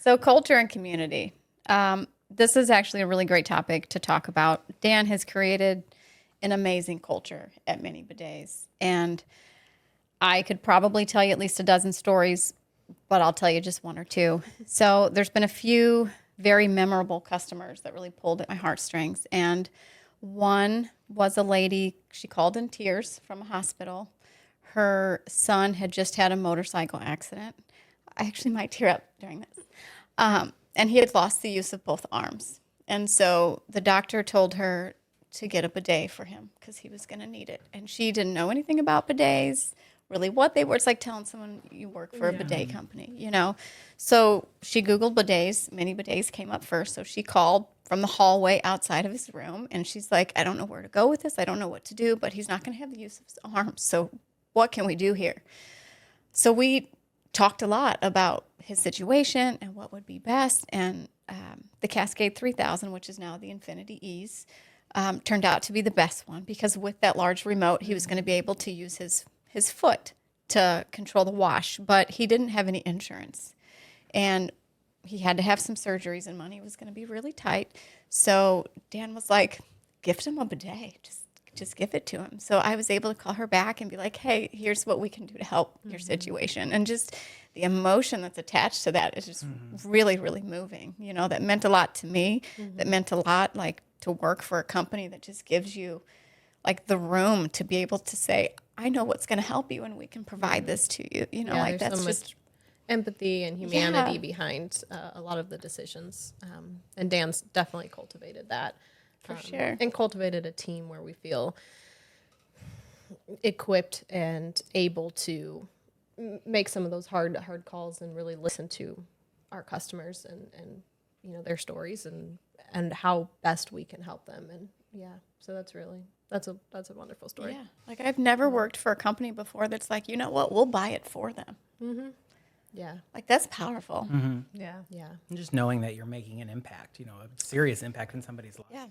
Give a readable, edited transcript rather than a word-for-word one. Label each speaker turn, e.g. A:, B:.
A: So culture and community. This is actually a really great topic to talk about. Dan has created an amazing culture at Many Bidets. And I could probably tell you at least a dozen stories, but I'll tell you just one or two. So there's been a few very memorable customers that really pulled at my heartstrings. And one was a lady, she called in tears from a hospital. Her son had just had a motorcycle accident. I actually might tear up during this. And he had lost the use of both arms. And so the doctor told her to get a bidet for him because he was going to need it. And she didn't know anything about bidets, really what they were. It's like telling someone you work for a bidet company, you know. So she Googled bidets. Many bidets came up first. So she called from the hallway outside of his room. And she's like, I don't know where to go with this. I don't know what to do, but he's not going to have the use of his arms. So what can we do here? So we talked a lot about his situation and what would be best. And the Cascade 3000, which is now the Infinity Ease, turned out to be the best one because with that large remote, he was going to be able to use his foot to control the wash, but he didn't have any insurance. And he had to have some surgeries and money was going to be really tight. So Dan was like, gift him a bidet. Just give it to him. So I was able to call her back and be like, hey, here's what we can do to help your situation. And just the emotion that's attached to that is just really, really moving. You know, that meant a lot to me. That meant a lot, like, to work for a company that just gives you, like, the room to be able to say, I know what's going to help you and we can provide this to you. You know, like, that's
B: so
A: just
B: much empathy and humanity behind a lot of the decisions. And Dan's definitely cultivated that.
A: For sure.
B: And cultivated a team where we feel equipped and able to make some of those hard calls and really listen to our customers and you know, their stories and how best we can help them. And so that's a wonderful story.
A: Yeah. Like, I've never worked for a company before that's like, you know what, we'll buy it for them.
B: Yeah.
A: Like, that's powerful.
B: Yeah.
C: And just knowing that you're making an impact, you know, a serious impact in somebody's life.
A: Yeah.